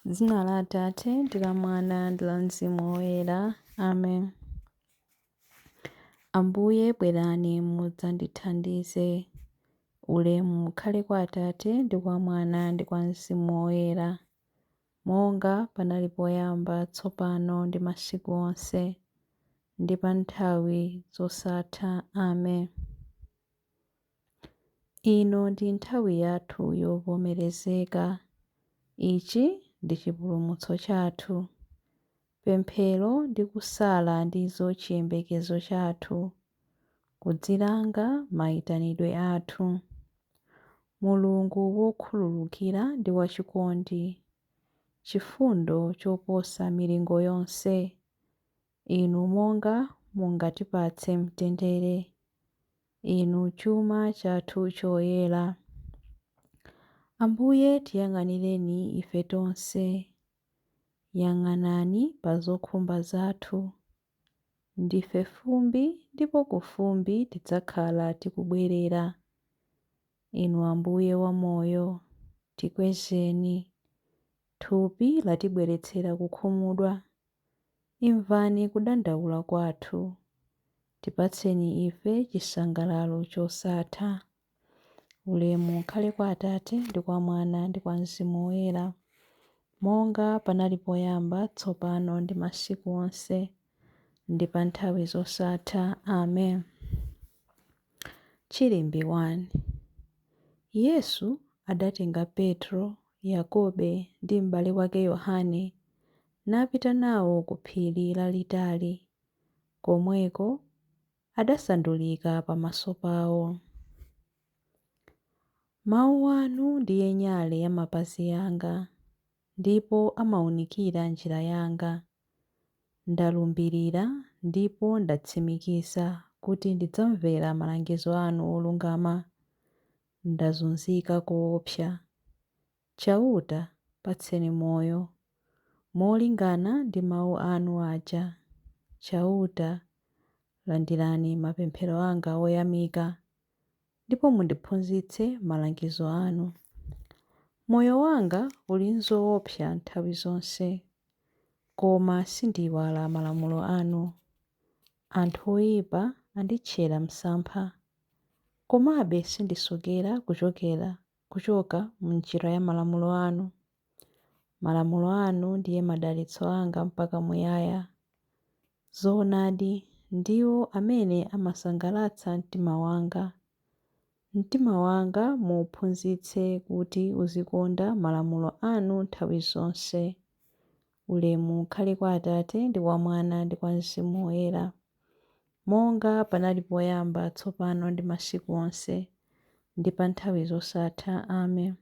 Dzina la Atate ndi la Mwana ndi la Mzimu Woyera. Amen. Ambuye bwerani mudzandithandize. Ulemu ukhale kwa Atate ndi kwa Mwana ndi kwa Mzimu Woyera, monga panali poyamba, tsopano ndi masiku onse, ndi pa nthawi zosatha. Amen. Ino ndi nthawi yathu yovomerezeka. Ichi ndi chipulumutso chathu, pemphero ndi kusala ndizo chiyembekezo chathu, kudzilanga mayitanidwe athu. Mulungu wokhululukira ndi wachikondi, chifundo choposa milingo yonse, inu monga mungatipatse mtendere, inu chuma chathu choyera. Ambuye tiyang'anireni ife tonse, yang'anani pa zokhumba zathu. Ndife fumbi ndipo ku fumbi tidzakhala tikubwerera. Inu Ambuye wamoyo, tikwezeni. Thupi latibweretsera kukhumudwa, imvani kudandaula kwathu. Tipatseni ife chisangalalo chosatha. Ulemu ukhale kwa Atate ndi kwa Mwana ndi kwa Mzimu Woyera, monga panali poyamba, tsopano ndi masiku onse, ndi pa nthawi zosatha. Amen. Chilimbi 1. Yesu adatenga Petro, Yakobe ndi m'bale wake Yohane napita nawo ku phiri lalitali, komweko adasandulika pamaso pawo. Mawu anu ndiye nyale ya mapazi yanga, ndipo amawunikira njira yanga. Ndalumbirira ndipo ndatsimikiza kuti ndidzamvera malangizo anu olungama. Ndazunzika koopsa. Chauta, patseni moyo molingana ndi mawu anu aja. Chauta, landirani mapemphero anga oyamika, ndipo mundiphunzitse malangizo anu. Moyo wanga uli nzoopsa nthawi zonse, koma sindiyiwala malamulo anu. Anthu oyipa anditchera msampha, komabe sindisokera kuchoka m'njira ya malamulo anu. Malamulo anu ndiye madalitso anga mpaka muyaya. Zoonadi ndiwo amene amasangalatsa mtima wanga. Mtima wanga muuphunzitse kuti uzikonda malamulo anu nthawi zonse. Ulemu ukhale kwa Atate ndi kwa Mwana ndi kwa Mzimu Woyera, monga panali poyamba, tsopano ndi masiku onse, ndi pa nthawi zosatha. Amen.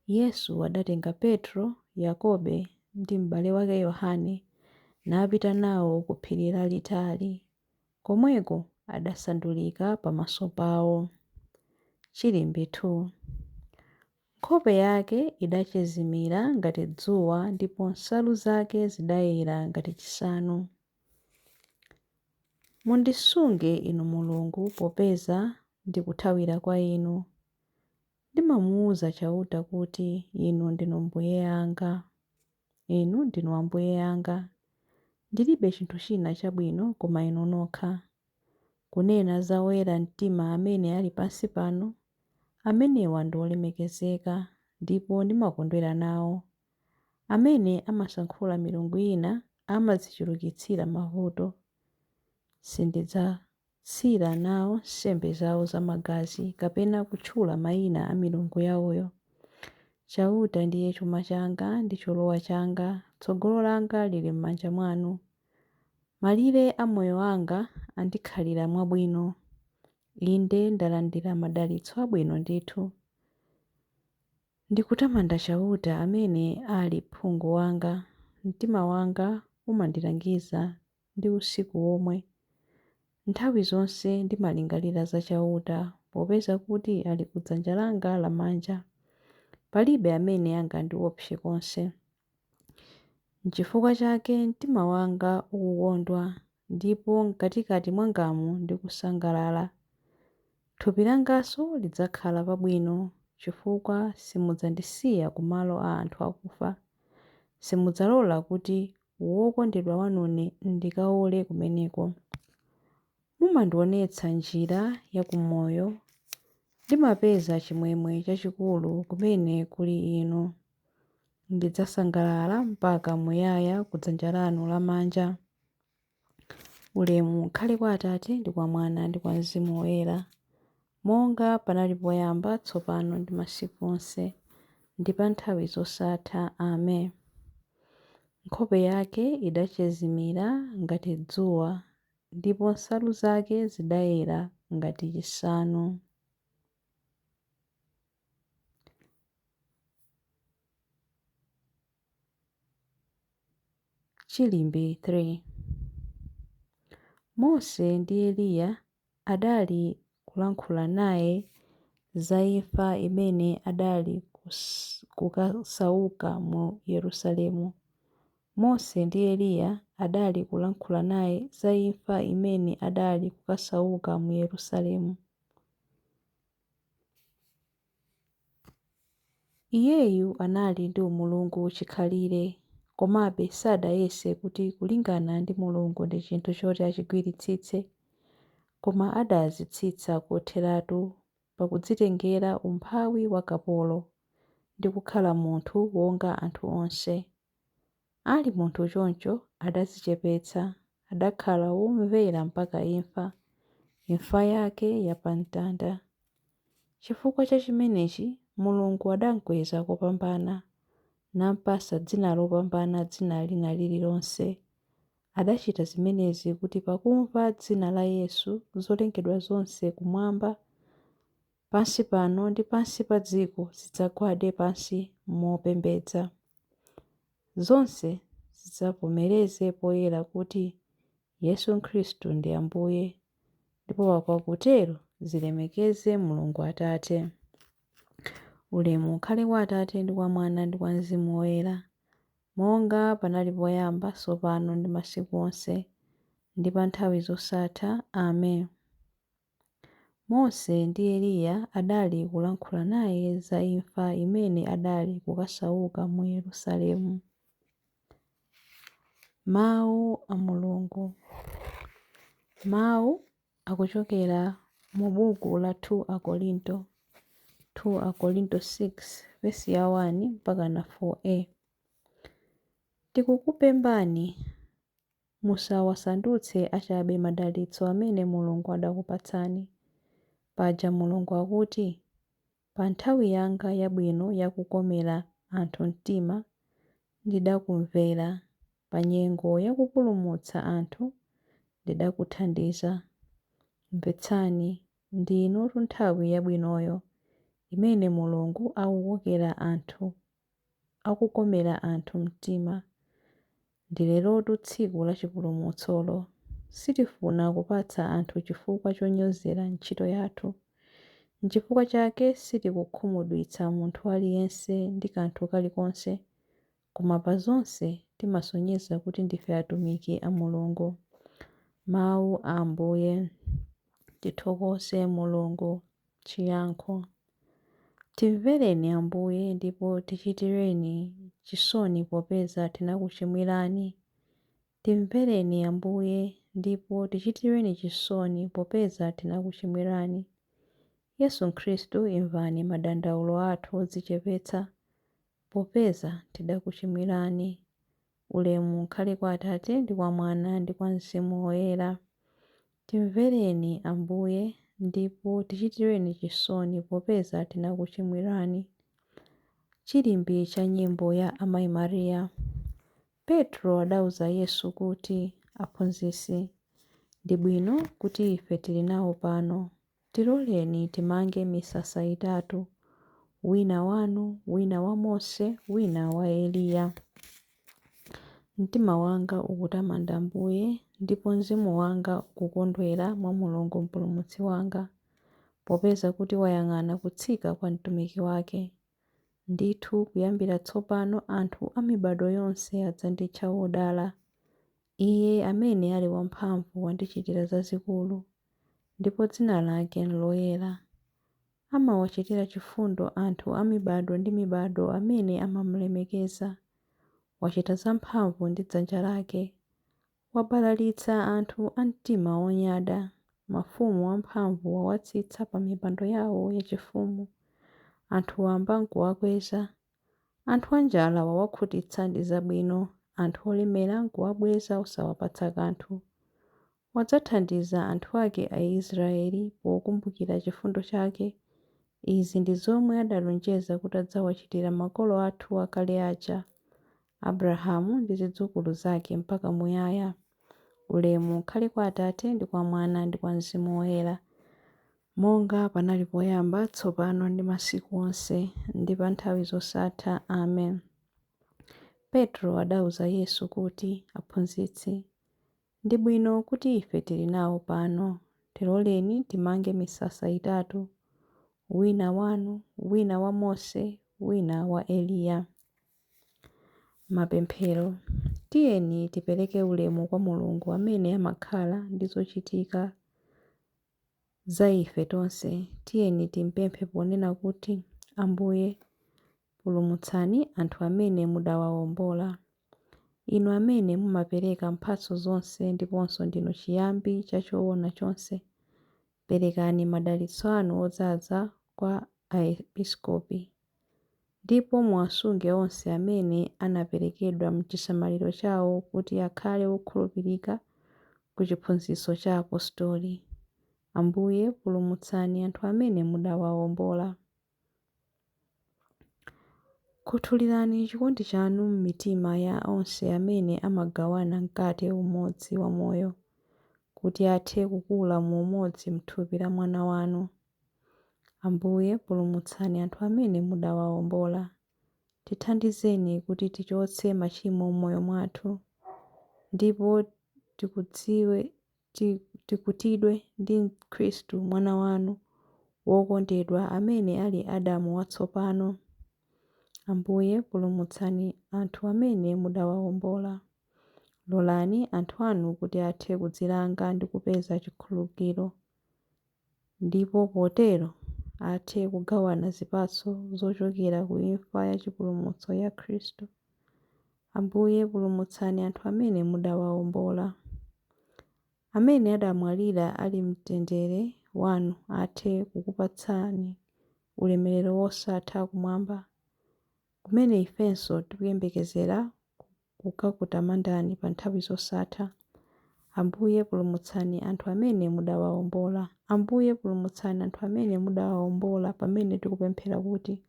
Yesu adatenga Petro, Yakobe ndi m'bale wake Yohane napita nawo ku phiri lalitali, komweko adasandulika pamaso pawo. Chilimbi 2. Nkhope yake idachezimira ngati dzuwa ndipo nsalu zake zidayera ngati chisanu. Mundisunge inu Mulungu popeza ndikuthawira kwa inu. Ndimamuwuza chauta kuti inu ndinu Mbuye anga. Inu ndinu Ambuye anga. Ndilibe chinthu china chabwino koma inu nokha. Kunena za oyera mtima amene ali pansi pano, amenewa ndi olemekezeka ndipo ndimakondwera nawo. Amene amasankhula milungu ina amadzichulukitsira mavuto. Sindidzatsira nawo nsembe zawo zamagazi kapena kutchula mayina a milungu yawoyo. Chauta ndiye chuma changa ndi cholowa changa, tsogolo langa lili m'manja mwanu. Malire a moyo wanga andikhalira mwabwino. Inde ndalandira madalitso abwino ndithu. Ndikutamanda chauta amene ali phungu wanga. Mtima wanga umandilangiza ndi usiku womwe. Nthawi zonse ndimalingalira za chauta, popeza kuti ali kudzanja langa lamanja. Palibe amene angandiopse konse. N'chifukwa chake mtima wanga ukukondwa, ndipo mkatikati mwangamu ndikusangalala. Thupi langanso lidzakhala pabwino, chifukwa simudzandisiya ku malo a anthu akufa. simudzalola kuti wokondedwa wanune ndikawole kumeneko. Mumandionetsa njira ya kumoyo, ndimapeza chimwemwe chachikulu kumene kuli inu. Ndidzasangalala mpaka muyaya kudzanja lanu lamanja. Ulemu ukhale kwa Atate ndi kwa Mwana ndi kwa Mzimu Woyera, monga panali poyamba, tsopano ndi masiku onse, ndi pa nthawi zosatha. Amen. Nkhope yake idachezimira ngati dzuwa, ndipo nsalu zake zidayera ngati chisanu. Chilimbi 3. Mose ndi Eliya adali kulankhula naye za imfa imene adali kukasauka mu Yerusalemu. Mose ndi Eliya adali kulankhula naye za imfa imene adali kukasauka mu Yerusalemu. Iyeyu anali ndi umulungu chikhalire, komabe sadayese kuti kulingana ndi Mulungu ndi chinthu choti achigwiritsitse, koma adazitsitsa kotheratu pakudzitengera umphawi wa kapolo ndi kukhala munthu wonga anthu onse. Ali munthu choncho adadzichepetsa, adakhala womvera mpaka imfa, imfa yake yapamtanda. Chifukwa cha chimenechi Mulungu adamukweza kopambana, nampasa dzina lopambana dzina lina lililonse. Adachita zimenezi kuti pakumva dzina la Yesu zolengedwa zonse kumwamba, pansi pano ndi pansi pa dziko zidzagwade pansi mopembedza. Zonse zidzavomereze poyera kuti Yesu Khristu ndi Ambuye, ndipo pakutero zilemekeze Mulungu Atate. Ulemu ukhale kwa Atate ndi kwa Mwana ndi kwa Mzimu Woyera, monga panali poyamba, tsopano ndi masiku onse, ndi pa nthawi zosatha. Amen. Mose ndi Eliya adali kulankhula naye za imfa imene adali kukasauka mu Yerusalemu. Mawu a Mulungu. Mawu akuchokera mu buku la 2 Akorinto 6 vesi ya 1 mpaka na 4a. Tikukupembani musawasandutse achabe madalitso amene Mulungu adakupatsani. Paja Mulungu akuti, pa nthawi yanga yabwino yakukomera anthu mtima ndidakumvera, pa nyengo yakupulumutsa anthu ndidakuthandiza. Mvetsani, ndinotu nthawi yabwinoyo imene Mulungu akukomera anthu mtima. Ndilerotu tsiku la chipulumutsolo. Sitifuna kupatsa anthu chifukwa chonyozera ntchito yathu. N'chifukwa chake sitikukhumudwitsa munthu aliyense ndi kanthu kalikonse, koma pa zonse timasonyeza kuti ndife atumiki a Mulungu. Mawu a Ambuye. Tithokoze Mulungu. Chiyankho. Timvereni Ambuye ndipo tichitireni chisoni popeza tinakuchimwirani. Timvereni Ambuye ndipo tichitireni chisoni popeza tinakuchimwirani. Yesu Khristu, imvani madandaulo athu odzichepetsa popeza tidakuchimwirani. Ulemu ukhale kwa Atate ndi kwa Mwana ndi kwa Mzimu Woyera. Timvereni Ambuye ndipo tichitireni chisoni popeza tinakuchimwirani. Chilimbi cha nyimbo ya Amayi Mariya. Petro adauza Yesu kuti, aphunzitsi, ndi bwino kuti ife tili nawo pano. Tiloleni timange misasa itatu, wina wanu, wina wa Mose, wina wa Eliya. Mtima wanga ukutamanda Ambuye, ndipo mzimu wanga ukukondwera mwa Mulungu mpulumutsi wanga, popeza kuti wayang'ana kutsika kwa mtumiki wake. Ndithu kuyambira tsopano anthu a mibado yonse adzanditcha wodala. Iye amene ali wamphamvu wandichitira zazikulu, ndipo dzina lake loyera. Amawachitira chifundo anthu a mibado ndi mibado amene amamulemekeza. wachita zamphamvu ndi dzanja lake. Wabalalitsa anthu a mtima wonyada, mafumu amphamvu wawatsitsa pa mipando yawo yachifumu. Anthu wamba nkuwakweza, anthu anjala wawakhutitsa ndi zabwino, anthu olemera nkuwabweza osawapatsa kanthu. Wadzathandiza anthu ake Aisraeli pokumbukira chifundo chake. Izi ndi zomwe adalonjeza kuti adzawachitira makolo athu akale aja, Abrahamu ndi zidzukulu zake mpaka muyaya. Ulemu ukhale kwa Atate ndi kwa Mwana ndi kwa Mzimu Woyera, monga panali poyamba, tsopano ndi masiku onse, ndi pa nthawi zosatha. Amen. Petro adawuza Yesu kuti, Aphunzitsi, ndi bwino kuti ife tili nawo pano. Tiloleni timange misasa itatu, wina wanu, wina wa Mose, wina wa Eliya. Mapemphero. Tiyeni tipereke ulemu kwa Mulungu amene amakhala ndi zochitika za ife tonse. Tiyeni timpemphe ponena kuti, Ambuye, pulumutsani anthu amene mudawawombola. Inu amene mumapereka mphatso zonse ndiponso ndinu chiyambi cha choona chonse, perekani madalitso anu odzaza kwa aepiskopi, ndipo muwasunge onse amene anaperekedwa mchisamaliro chawo kuti akhale okhulupirika ku chiphunzitso cha apostoli. Ambuye, pulumutsani anthu amene mudawawombola. Khuthulirani chikondi chanu m'mitima ya onse amene amagawana mkate umodzi wa moyo, kuti athe kukula mu umodzi m'thupi la Mwana wanu. Ambuye, pulumutsani anthu amene mudawawombola. Tithandizeni kuti tichotse machimo m'moyo mwathu, ndipo tikutidwe ndi Khristu Mwana wanu wokondedwa amene ali Adamu watsopano. Ambuye, pulumutsani anthu amene mudawawombola. Lolani anthu anu kuti athe kudzilanga ndi kupeza chikhululukiro, ndipo potero athe kugawana zipatso zochokera ku imfa ya chipulumutso ya Khristu. Ambuye, pulumutsani anthu amene mudawawombola. Amene adamwalira ali mtendere wanu athe kukupatsani ulemerero wosatha kumwamba, kumene ifenso tikuyembekezera kukakutamandani pa nthawi zosatha. Ambuye, pulumutsani anthu amene mudawawombola. Ambuye, pulumutsani anthu amene mudawawombola pamene tikupemphera kuti,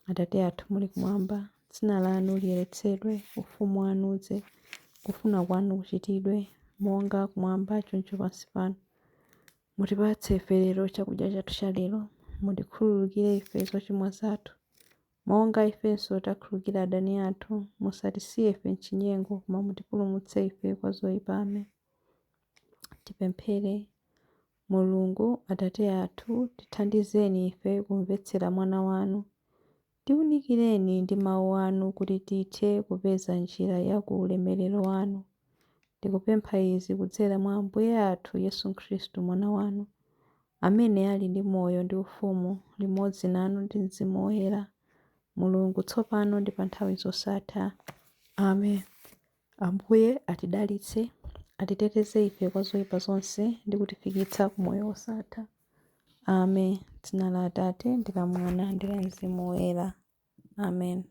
Atate athu muli kumwamba, dzina lanu liyeretsedwe, ufumu wanu udze, kufuna kwanu kuchitidwe, monga kumwamba choncho pansi pano. Mutipatse ife lero chakudya chathu cha lero. Mutikhululukire ife zochimwa zathu, monga ifenso takhululukira adani athu. Musatisiye ife m'chinyengo, koma mutipulumutse ife kwa zoyipa. Amen. Tipemphere. Mulungu Atate athu, tithandizeni ife kumvetsera Mwana wanu. Tiwunikireni ndi mawu anu kuti tithe kupeza njira ya ku ulemerero wanu. Tikupempha izi kudzera mwa Ambuye athu Yesu Khristu Mwana wanu, amene ali ndi moyo ndi ufumu limodzi nanu ndi Mzimu Woyera, Mulungu tsopano ndi pa nthawi zosatha. Amen. Ambuye atidalitse, atiteteze ife kwa zoyipa zonse ndi kutifikitsa ku moyo wosatha. Amen. Dzina la Atate ndi la Mwana ndi la Mzimu Woyera. Amen.